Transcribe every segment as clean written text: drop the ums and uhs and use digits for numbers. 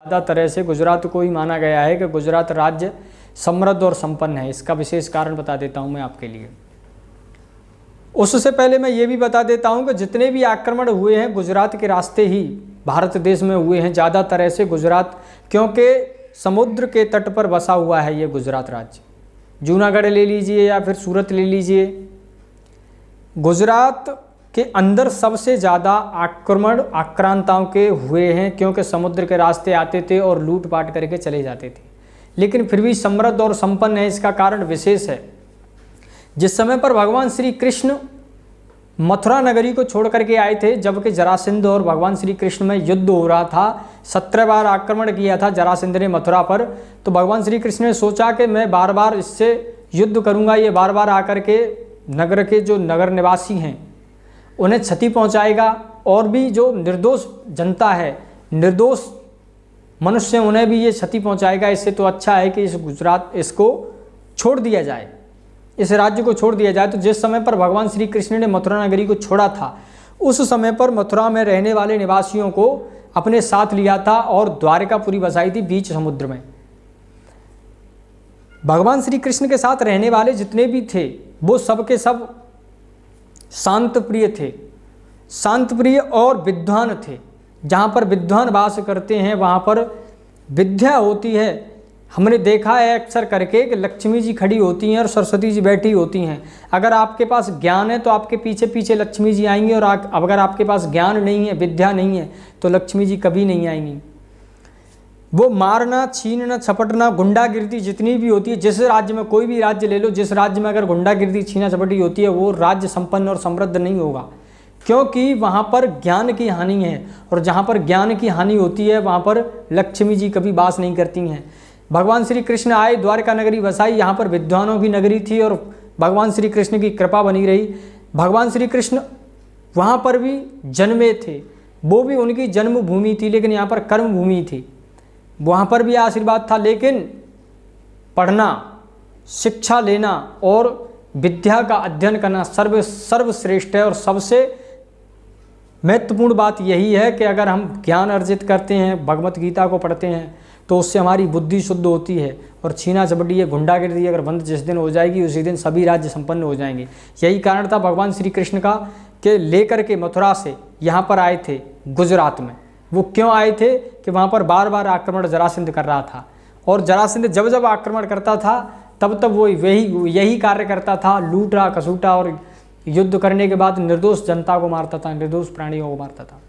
ज़्यादा तरह से गुजरात को ही माना गया है कि गुजरात राज्य समृद्ध और संपन्न है। इसका विशेष कारण बता देता हूँ मैं आपके लिए। उससे पहले मैं ये भी बता देता हूँ कि जितने भी आक्रमण हुए हैं गुजरात के रास्ते ही भारत देश में हुए हैं ज़्यादा तरह से गुजरात, क्योंकि समुद्र के तट पर बसा हुआ है ये गुजरात राज्य। जूनागढ़ ले लीजिए या फिर सूरत ले लीजिए, गुजरात के अंदर सबसे ज़्यादा आक्रमण आक्रांताओं के हुए हैं, क्योंकि समुद्र के रास्ते आते थे और लूटपाट करके चले जाते थे। लेकिन फिर भी समृद्ध और संपन्न है, इसका कारण विशेष है। जिस समय पर भगवान श्री कृष्ण मथुरा नगरी को छोड़ करके आए थे, जबकि जरासंध और भगवान श्री कृष्ण में युद्ध हो रहा था, 17 बार आक्रमण किया था जरासंध ने मथुरा पर, तो भगवान श्री कृष्ण ने सोचा कि मैं बार बार इससे युद्ध करूंगा, ये बार बार आकर के नगर के जो नगर निवासी हैं उन्हें क्षति पहुंचाएगा, और भी जो निर्दोष जनता है, निर्दोष मनुष्य उन्हें भी ये क्षति पहुंचाएगा। इससे तो अच्छा है कि इसको छोड़ दिया जाए, इस राज्य को छोड़ दिया जाए। तो जिस समय पर भगवान श्री कृष्ण ने मथुरा नगरी को छोड़ा था, उस समय पर मथुरा में रहने वाले निवासियों को अपने साथ लिया था और द्वारिकापुरी बसाई थी बीच समुद्र में। भगवान श्री कृष्ण के साथ रहने वाले जितने भी थे वो सब के सब शांत प्रिय थे, शांत प्रिय और विद्वान थे। जहाँ पर विद्वान वास करते हैं वहाँ पर विद्या होती है। हमने देखा है अक्सर करके कि लक्ष्मी जी खड़ी होती हैं और सरस्वती जी बैठी होती हैं। अगर आपके पास ज्ञान है तो आपके पीछे पीछे लक्ष्मी जी आएंगी, और अगर आपके पास ज्ञान नहीं है, विद्या नहीं है, तो लक्ष्मी जी कभी नहीं आएंगी। वो मारना, छीनना, छपटना, गुंडागिर्दी जितनी भी होती है, जिस राज्य में, कोई भी राज्य ले लो, जिस राज्य में अगर गुंडागिर्दी, छीना झपटी होती है, वो राज्य संपन्न और समृद्ध नहीं होगा, क्योंकि वहाँ पर ज्ञान की हानि है। और जहाँ पर ज्ञान की हानि होती है वहाँ पर लक्ष्मी जी कभी वास नहीं करती हैं। भगवान श्री कृष्ण आए, द्वारका नगरी बसाई, यहाँ पर विद्वानों की नगरी थी और भगवान श्री कृष्ण की कृपा बनी रही। भगवान श्री कृष्ण वहाँ पर भी जन्मे थे, वो भी उनकी जन्मभूमि थी, लेकिन यहाँ पर कर्म भूमि थी, वहाँ पर भी आशीर्वाद था। लेकिन पढ़ना, शिक्षा लेना और विद्या का अध्ययन करना सर्वश्रेष्ठ है। और सबसे महत्वपूर्ण बात यही है कि अगर हम ज्ञान अर्जित करते हैं, भगवत गीता को पढ़ते हैं, तो उससे हमारी बुद्धि शुद्ध होती है। और छीना झपटी, गुंडागिर्दी अगर बंद जिस दिन हो जाएगी, उसी दिन सभी राज्य संपन्न हो जाएंगे। यही कारण था भगवान श्री कृष्ण का कि लेकर के मथुरा से यहाँ पर आए थे गुजरात में। वो क्यों आए थे कि वहाँ पर बार बार आक्रमण जरासंध कर रहा था, और जरासंध जब जब आक्रमण करता था तब तब वो यही कार्य करता था, लूटा खसूटा और युद्ध करने के बाद निर्दोष जनता को मारता था, निर्दोष प्राणियों को मारता था।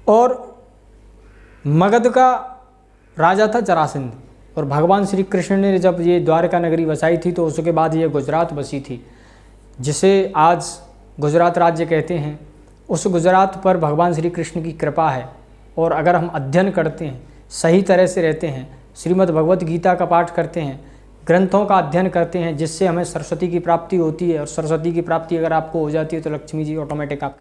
और मगध का राजा था जरासंध, और भगवान श्री कृष्ण ने जब ये द्वारका नगरी बसाई थी तो उसके बाद ये गुजरात बसी थी, जिसे आज गुजरात राज्य कहते हैं। उस गुजरात पर भगवान श्री कृष्ण की कृपा है। और अगर हम अध्ययन करते हैं, सही तरह से रहते हैं, श्रीमद् भगवत गीता का पाठ करते हैं, ग्रंथों का अध्ययन करते हैं, जिससे हमें सरस्वती की प्राप्ति होती है। और सरस्वती की प्राप्ति अगर आपको हो जाती है तो लक्ष्मी जी ऑटोमेटिक आप